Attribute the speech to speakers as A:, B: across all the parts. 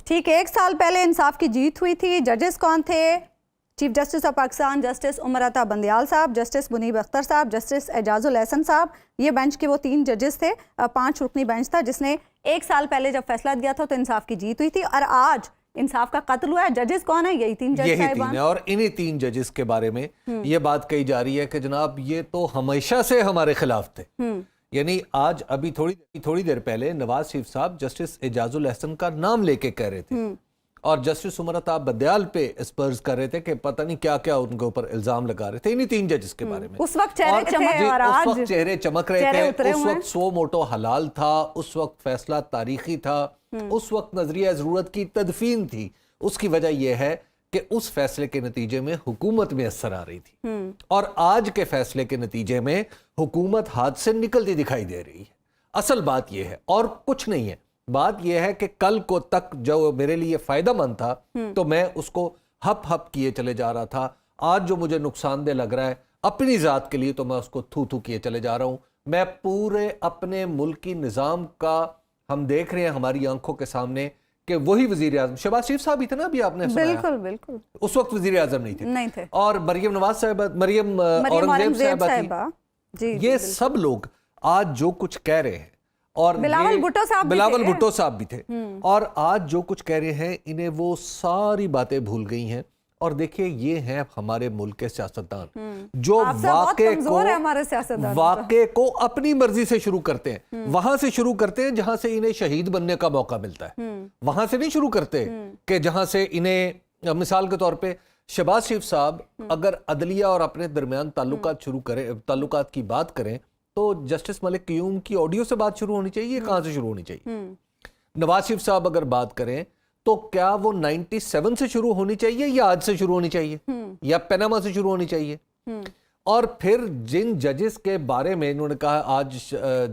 A: ٹھیک ہے، 1 سال پہلے انصاف کی جیت ہوئی تھی. ججز کون تھے؟ Chief justice of Pakistan justice Umar Ata Bandial صاحب، جسٹس منیب اختر صاحب، جسٹس اعجاز الاحسن صاحب. یہ بینچ کے وہ 3 ججز تھے. 5 رکنی بینچ تھا جس نے 1 سال پہلے جب فیصلہ دیا تھا تو انصاف کی جیت ہوئی تھی، اور آج انصاف کا قتل ہوا ہے. ججز کون ہیں؟ یہی 3 جج صاحبان.
B: اور انہی 3 ججز کے بارے میں یہ بات کہی جا رہی ہے کہ جناب یہ تو ہمیشہ سے ہمارے خلاف تھے. یعنی آج ابھی تھوڑی دیر پہلے نواز شریف صاحب جسٹس اعجاز الاحسن کا نام لے کے کہہ رہے تھے اور جسٹس عمر عطا بندیال پہ اسپرز کر رہے تھے کہ پتہ نہیں کیا کیا ان کے اوپر الزام لگا رہے تھے انہی 3 ججز کے بارے میں.
A: اس وقت چہرے چمک اور آج
B: اس وقت چہرے چمک رہے تھے. اس وقت سو موٹو حلال تھا، اس وقت فیصلہ تاریخی تھا، اس وقت نظریہ ضرورت کی تدفین تھی. اس کی وجہ یہ ہے کہ اس فیصلے کے نتیجے میں حکومت میں اثر آ رہی تھی، اور آج کے فیصلے کے نتیجے میں حکومت ہاتھ سے نکلتی دکھائی دے رہی ہے. اصل بات یہ ہے اور کچھ نہیں ہے. بات یہ ہے کہ کل کو تک جو میرے لیے فائدہ مند تھا تو میں اس کو ہپ کیے چلے جا رہا تھا. آج جو مجھے نقصان دہ لگ رہا ہے اپنی ذات کے لیے تو میں اس کو تھو کیے چلے جا رہا ہوں. میں پورے اپنے ملکی نظام کا ہم دیکھ رہے ہیں ہماری آنکھوں کے سامنے کہ وہی وزیر اعظم شہباز شریف صاحب ہی تھے نا، ابھی آپ نے سنایا. بالکل اس وقت وزیر اعظم نہیں تھے. اور مریم نواز صاحبہ، مریم اورنگزیب صاحبہ تھی. یہ سب لوگ آج جو کچھ کہہ رہے ہیں، اور بلاول بھٹو صاحب بھی تھے، اور آج جو کچھ کہہ رہے ہیں انہیں وہ ساری باتیں بھول گئی ہیں. اور دیکھیں یہ ہیں ہمارے ملک کے سیاستدان جو واقعے کو اپنی مرضی سے شروع کرتے ہیں. وہاں سے شروع کرتے ہیں جہاں سے انہیں شہید بننے کا موقع ملتا ہے. وہاں سے نہیں شروع کرتے کہ جہاں سے انہیں، مثال کے طور پہ شہباز شریف صاحب اگر عدلیہ اور اپنے درمیان تعلقات کی بات کریں تو جسٹس ملک قیوم کی آڈیو سے بات شروع ہونی چاہیے. کہاں سے شروع ہونی چاہیے؟ نواز شریف صاحب اگر بات کریں تو کیا وہ 97 سے شروع ہونی چاہیے یا آج سے شروع ہونی چاہیے یا پیناما سے شروع ہونی چاہیے؟ اور پھر جن ججز کے بارے میں انہوں نے کہا، آج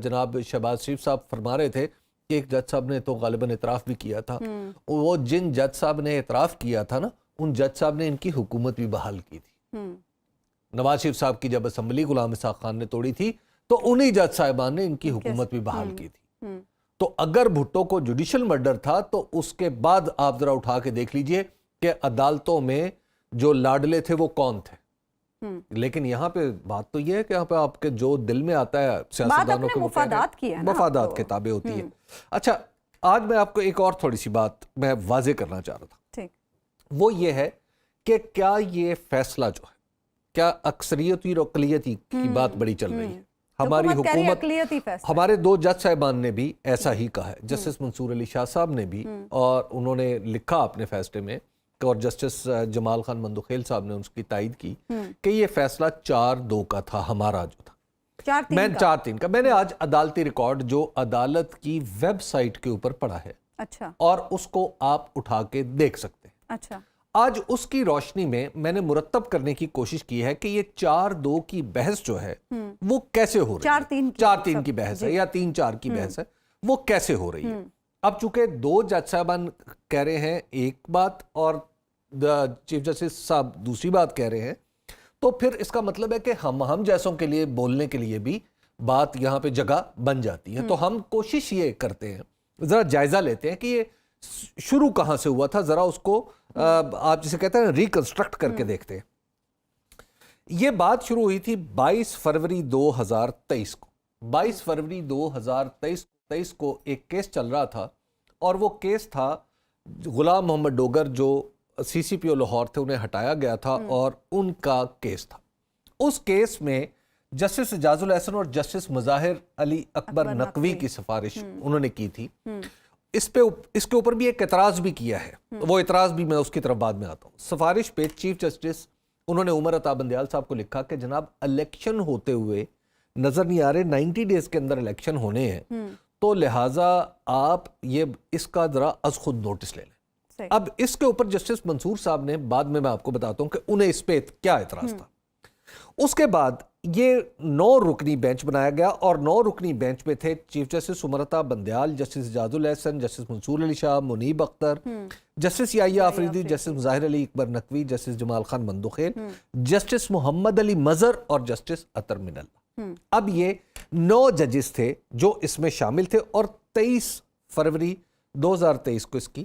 B: جناب شہباز شریف صاحب فرما رہے تھے کہ ایک جج صاحب نے تو غالباً اعتراف بھی کیا تھا. وہ جن جج صاحب نے اعتراف کیا تھا نا، ان جج صاحب نے ان کی حکومت بھی بحال کی تھی. نواز شریف صاحب کی جب اسمبلی غلام اسحاق خان نے توڑی تھی تو انہی جج صاحبان نے ان کی حکومت بھی بحال کی تھی. تو اگر بھٹو کو جوڈیشل مرڈر تھا تو اس کے بعد آپ ذرا اٹھا کے دیکھ لیجئے کہ عدالتوں میں جو لاڈلے تھے وہ کون تھے. لیکن یہاں پہ بات تو یہ ہے کہ یہاں پہ آپ کے جو دل میں آتا ہے سیاستدانوں کے مفادات کے تابع ہوتی ہے. اچھا، آج میں آپ کو ایک اور تھوڑی سی بات میں واضح کرنا چاہ رہا تھا. وہ یہ ہے کہ کیا یہ فیصلہ جو ہے، کیا اکثریتی اور اقلیتی کی بات بڑی چل رہی ہے. ہماری حکومت، ہمارے 2 جج صاحبان نے بھی ایسا ہی کہا ہے. جسٹس منصور علی شاہ صاحب نے بھی، اور انہوں نے لکھا اپنے فیصلے میں، اور جسٹس جمال خان مندوخیل صاحب نے اس کی تائید کی کہ یہ فیصلہ 4-2 کا تھا ہمارا جو تھا. 4-3 کا. میں نے آج عدالتی ریکارڈ جو عدالت کی ویب سائٹ کے اوپر پڑھا ہے، اور اس کو آپ اٹھا کے دیکھ سکتے ہیں. آج اس کی روشنی میں میں نے مرتب کرنے کی کوشش کی ہے کہ یہ 4-2 کی بحث جو ہے وہ کیسے ہو رہی ہے. 4-3 کی بحث ہے یا 3-4 کی بحث ہے، وہ کیسے ہو رہی ہے. اب چونکہ 2 جج صاحبان کہہ رہے ہیں ایک بات اور چیف جسٹس صاحب دوسری بات کہہ رہے ہیں، تو پھر اس کا مطلب ہے کہ ہم جیسوں کے لیے بولنے کے لیے بھی بات یہاں پہ جگہ بن جاتی ہے. تو ہم کوشش یہ کرتے ہیں، ذرا جائزہ لیتے ہیں کہ یہ شروع کہاں سے ہوا تھا، ذرا اس کو آپ جسے کہتے ہیں ریکنسٹرکٹ کر کے دیکھتے ہیں. یہ بات شروع ہوئی تھی 22 فروری 2023 کو. 22 فروری 2023 کو ایک کیس چل رہا تھا، اور وہ کیس تھا غلام محمد ڈوگر جو CCPO لاہور تھے، انہیں ہٹایا گیا تھا، اور ان کا کیس تھا. اس کیس میں جسٹس اعجاز الاحسن اور جسٹس مظاہر علی اکبر نقوی کی سفارش انہوں نے کی تھی. اس کے اوپر بھی ایک اعتراض بھی کیا ہے، وہ اعتراض بھی میں اس کی طرف بعد میں آتا ہوں. سفارش پہ چیف جسٹس انہوں نے عمر عطا بندیال صاحب کو لکھا کہ جناب الیکشن ہوتے ہوئے نظر نہیں آ رہے، 90 ڈیز کے اندر الیکشن ہونے ہیں، تو لہٰذا آپ یہ اس کا ذرا از خود نوٹس لے لیں. اب اس کے اوپر جسٹس منصور صاحب نے، بعد میں آپ کو بتاتا ہوں کہ انہیں اس پہ کیا اعتراض تھا. اس کے بعد یہ 9 رکنی بینچ بنایا گیا، اور 9 رکنی بینچ پہ تھے chief justice Umar Ata Bandial, justice Ijaz ul Ahsan, justice منصور علی شاہ، منیب اختر، جسٹس یحییٰ آفریدی، جسٹس مظاہر علی اکبر نقوی، جسٹس جمال خان مندوخیل، جسٹس محمد علی مظہر اور جسٹس عطر من اللہ. اب یہ 9 ججز تھے جو اس میں شامل تھے، اور 23 فروری 2023 کو اس کی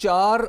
B: 4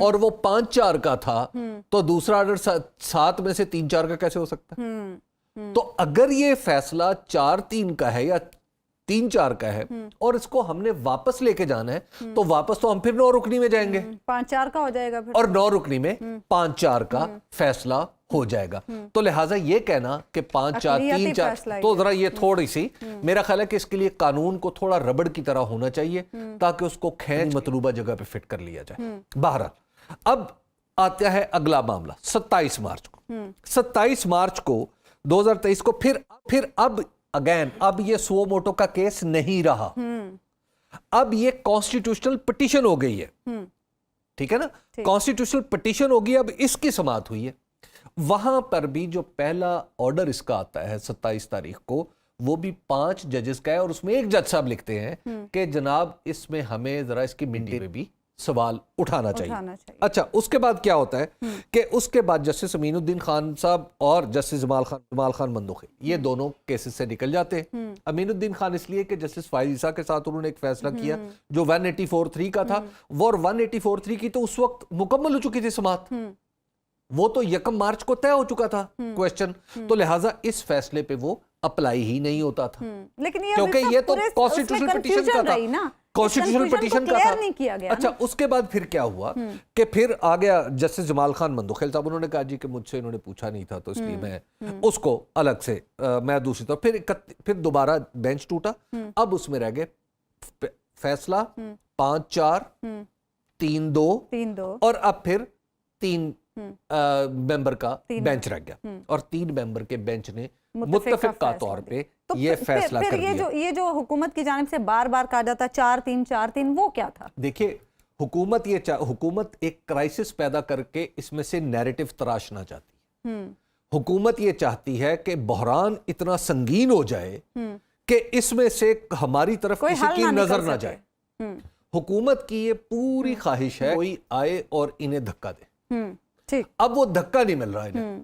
B: اور وہ 5-4 کا تھا تو دوسرا آرڈر 7 میں سے 3-4 کا کیسے ہو سکتا ہے؟ تو اگر یہ فیصلہ 4-3 کا ہے یا 3-4 کا ہے اور اس کو ہم نے واپس لے کے جانا ہے تو واپس تو ہم پھر 9 رکنی میں جائیں گے
A: 5-4 کا ہو جائے گا پھر،
B: اور 9 رکنی میں 5-4 کا فیصلہ ہو جائے گا. تو لہٰذا یہ کہنا کہ 5-4 3-4 تو ذرا یہ تھوڑی سی میرا خیال ہے کہ اس کے لیے قانون کو تھوڑا ربڑ کی طرح ہونا چاہیے تاکہ اس کو کھینچ مطلوبہ جگہ پہ فٹ کر لیا جائے. بہرحال اب آتا ہے اگلا معاملہ 27 مارچ کو. 27 مارچ کو 2023 کو پھر اب اگین اب یہ سو موٹو کا کیس نہیں رہا, اب یہ کانسٹیٹیوشنل پٹیشن ہو گئی ہے. ٹھیک ہے نا, کانسٹیٹیوشنل پٹیشن ہوگی, اب اس کی سماعت ہوئی ہے. وہاں پر بھی جو پہلا آرڈر اس کا آتا ہے 27 تاریخ کو وہ بھی 5 ججز کا ہے, اور اس میں ایک جج صاحب لکھتے ہیں کہ جناب اس میں ہمیں ذرا اس کی منڈی میں بھی سوال اٹھانا چاہیے. اچھا, اس کے بعد کیا ہوتا ہے کہ اس کے بعد جسٹس امین الدین خان صاحب اور جسٹس جمال خان مندوخی یہ دونوں کیسز سے نکل جاتے ہیں. امین الدین خان اس لیے کہ جسٹس فائز عیسیٰ کے ساتھ انہوں نے ایک فیصلہ کیا جو 184(3) کا تھا, وہ 184(3) کی تو اس وقت مکمل ہو چکی تھی سماعت, وہ تو 1 مارچ کو طے ہو چکا تھا کویسچن, تو لہٰذا اس فیصلے پہ وہ اپلائی ہی نہیں ہوتا تھا.
A: لیکن
B: کیونکہ یہ تو کانسٹیٹیوشنل پٹیشن کا تھا, کانسٹیٹیوشنل پٹیشن کا تھا. اچھا, اس کے بعد پھر کیا ہوا کہ پھر آ گیا جسٹس جمال خان مندوخیل صاحب, انہوں نے کہا جی کہ مجھ سے انہوں نے پوچھا نہیں تھا تو اس لیے میں اس کو الگ سے میں دوسری طرف پھر دوبارہ بینچ ٹوٹا. اب اس میں رہ گئے فیصلہ 5-4 3-2 اور اب پھر 3 ممبر کا بینچ رہ گیا, اور 3 ممبر کے بینچ نے متفقہ طور پہ یہ فیصلہ کر دیا.
A: یہ جو حکومت کی جانب سے بار بار کہا جاتا 4-3 وہ کیا تھا؟
B: دیکھیے, حکومت ایک کرائسس پیدا کر کے اس میں سے نیریٹو تراشنا چاہتی ہے. حکومت یہ چاہتی ہے کہ بحران اتنا سنگین ہو جائے کہ اس میں سے ہماری طرف کسی کی نظر نہ جائے. حکومت کی یہ پوری خواہش ہے کوئی آئے اور انہیں دھکا دے. اب وہ دھکا نہیں مل رہا ہے.